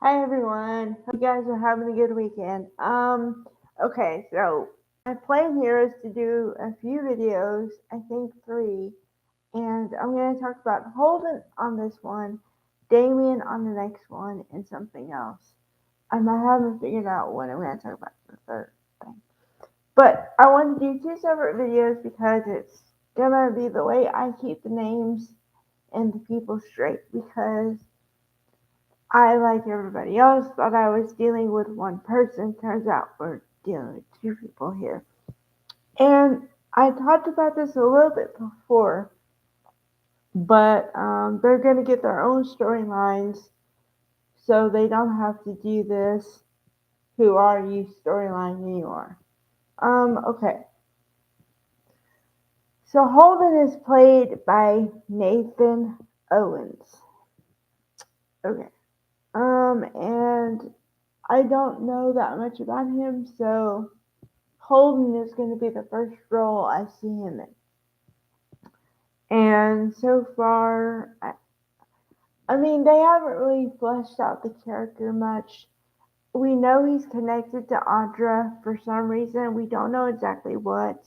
Hi everyone. Hope you guys are having a good weekend. Okay, so my plan here is to do a few videos, I think three, and I'm gonna talk about Holden on this one, Damien on the next one, and something else. I haven't figured out what I'm gonna talk about the third thing. But I want to do two separate videos because it's gonna be the way I keep the names and the people straight because I, like everybody else, thought I was dealing with one person. Turns out we're dealing with two people here. And I talked about this a little bit before, but they're going to get their own storylines so they don't have to do this who are you storyline anymore. Okay. So Holden is played by Nathan Owens. Okay. And I don't know that much about him, so Holden is going to be the first role I see him in. And so far, I mean, they haven't really fleshed out the character much. We know he's connected to Audra for some reason. We don't know exactly what.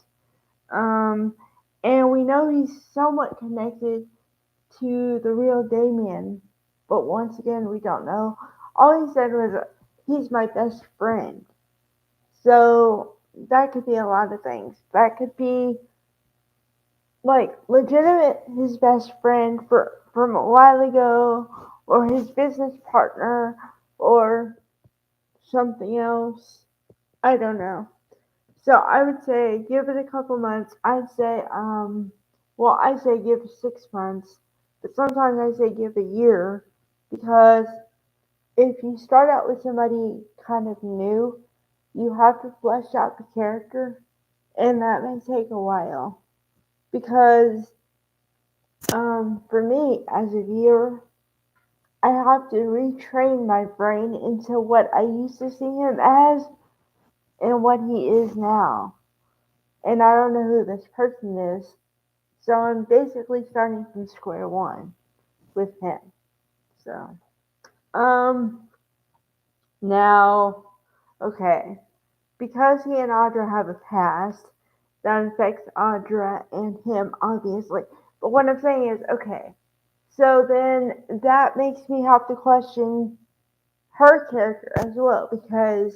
Um, and we know he's somewhat connected to the real Damien, but once again, we don't know. All he said was, he's my best friend. So that could be a lot of things. That could be like legitimate his best friend from a while ago, or his business partner, or something else. I don't know. So I would say give it a couple months. I say give 6 months, but sometimes I say give a year because if you start out with somebody kind of new, you have to flesh out the character, and that may take a while because for me as a viewer, I have to retrain my brain into what I used to see him as and what he is now. And I don't know who this person is, so I'm basically starting from square one with him. So, um, now, okay, because he and Audra have a past, that affects Audra and him, obviously. But what I'm saying is, okay, so then that makes me have to question her character as well because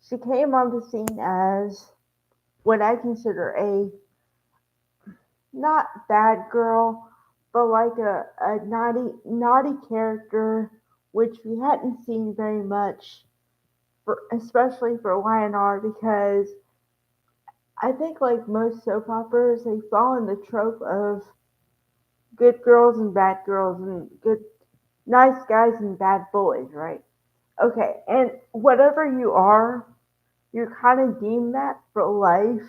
she came on the scene as what I consider a not bad girl, but like a naughty character, which we hadn't seen very much, especially for YNR because I think like most soap operas, they fall in the trope of good girls and good nice guys and bad boys, right? Okay, and whatever you are, you're kind of deemed that for life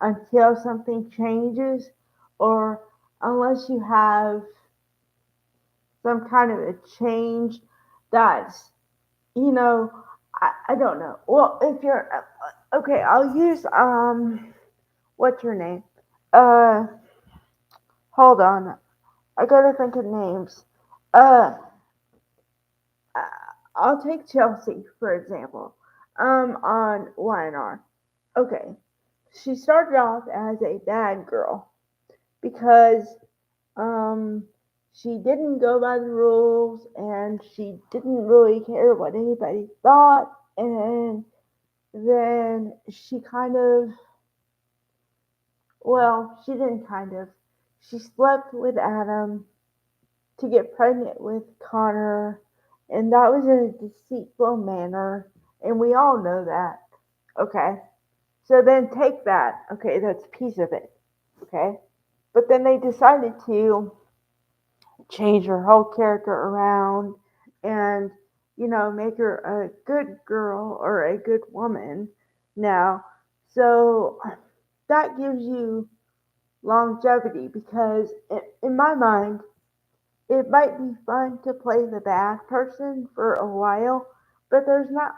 until something changes or unless you have some kind of a change that's, you know, I don't know. Well, if you're, okay, I'll use, what's her name? Uh, Hold on. I gotta think of names. Uh, I'll take Chelsea, for example, on YNR. Okay, she started off as a bad girl because um, she didn't go by the rules and she didn't really care what anybody thought. And then she kind of, well, she didn't kind of, she slept with Adam to get pregnant with Connor, and that was in a deceitful manner, and we all know that. Okay, so then take that. Okay, that's a piece of it. Okay, but then they decided to change her whole character around and, make her a good girl or a good woman now. So that gives you longevity because, in my mind, it might be fun to play the bad person for a while, but there's not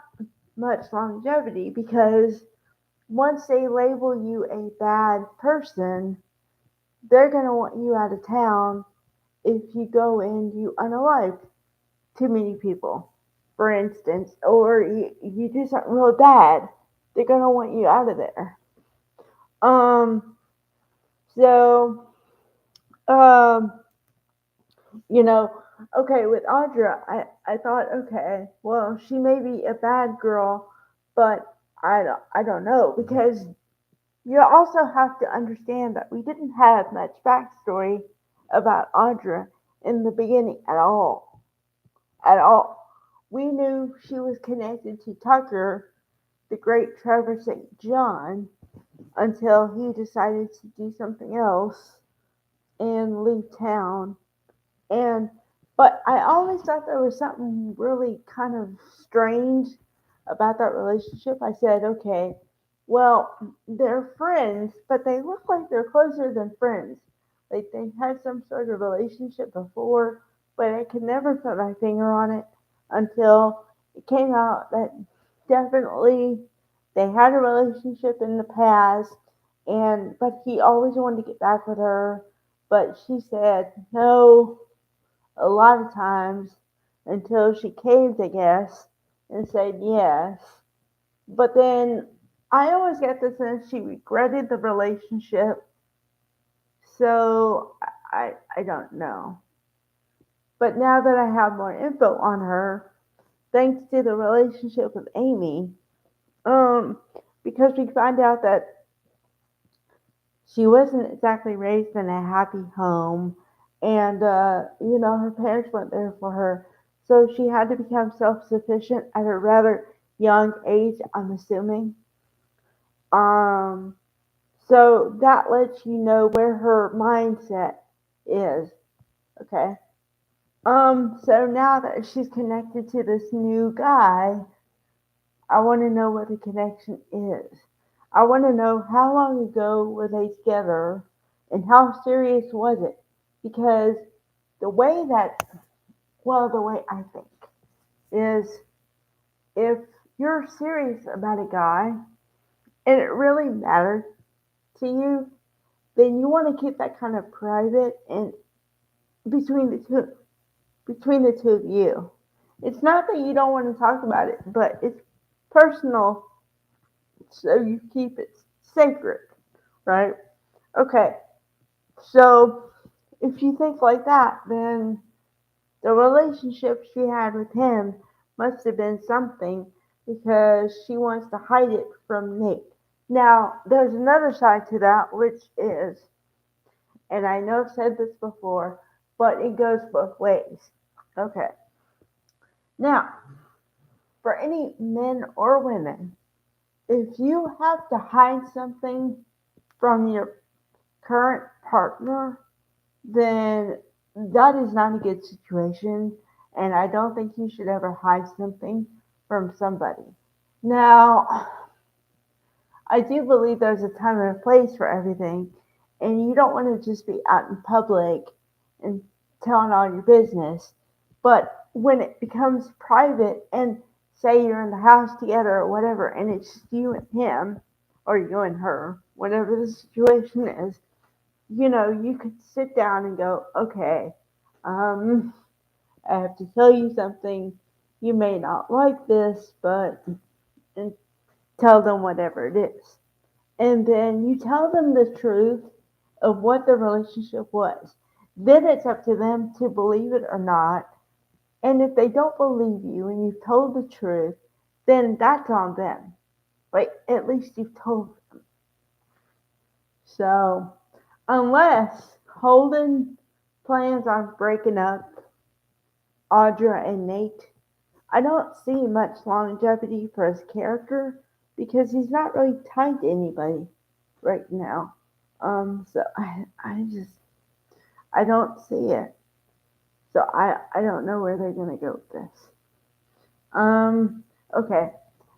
much longevity because once they label you a bad person, they're going to want you out of town if you go and you unalive too many people. for instance, or you do something real bad, they're gonna want you out of there. Um, so, um, you know, okay, with Audra, I thought, okay, well, she may be a bad girl, but I don't know, because you also have to understand that we didn't have much backstory about Audra in the beginning at all. At all. We knew she was connected to Tucker, the great Trevor St. John, until he decided to do something else and leave town. And but I always thought there was something really kind of strange about that relationship. I said, okay, well, they're friends, but they look like they're closer than friends. Like they had some sort of relationship before, but I could never put my finger on it until it came out that definitely they had a relationship in the past, and but he always wanted to get back with her, but she said no a lot of times until she caved, I guess, and said yes. But then I always get the sense she regretted the relationship, so I don't know. But now that I have more info on her, thanks to the relationship with Amy, um, because we find out that she wasn't exactly raised in a happy home, and her parents weren't there for her, so she had to become self-sufficient at a rather young age, I'm assuming. um so that lets you know where her mindset is. Okay. So now that she's connected to this new guy, I want to know what the connection is. I want to know how long ago were they together and how serious was it? Because the way that, well, the way I think is, if you're serious about a guy and it really matters to you, then you want to keep that kind of private and between the two between the two of you. It's not that you don't want to talk about it, but it's personal, so you keep it sacred, right? Okay, so if you think like that, then the relationship she had with him must have been something, because she wants to hide it from Nate. Now, there's another side to that, which is, and I know I've said this before, but it goes both ways. Okay, now, for any men or women, if you have to hide something from your current partner, then that is not a good situation. And I don't think you should ever hide something from somebody. Now, I do believe there's a time and a place for everything. And you don't want to just be out in public and telling all your business. But when it becomes private, and say you're in the house together or whatever, and it's just you and him, or you and her, whatever the situation is, you could sit down and go, okay, um, I have to tell you something. You may not like this, but and tell them whatever it is. And then you tell them the truth of what the relationship was. Then it's up to them to believe it or not. And if they don't believe you and you've told the truth, then that's on them. Like, at least you've told them. So, unless Holden plans on breaking up Audra and Nate, I don't see much longevity for his character, because he's not really tied to anybody right now. So I don't see it. So I don't know where they're gonna go with this. Okay.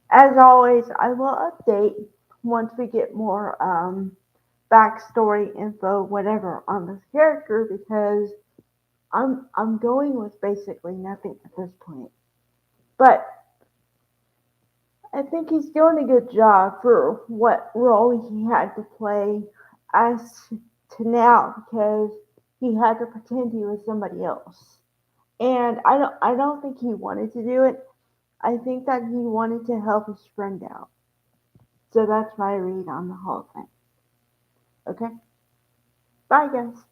As always, I will update once we get more backstory info, whatever, on this character, because I'm going with basically nothing at this point. But I think he's doing a good job for what role he had to play as to now, because he had to pretend he was somebody else. And I don't think he wanted to do it. I think that he wanted to help his friend out. So that's my read on the whole thing. Okay? Bye, guys.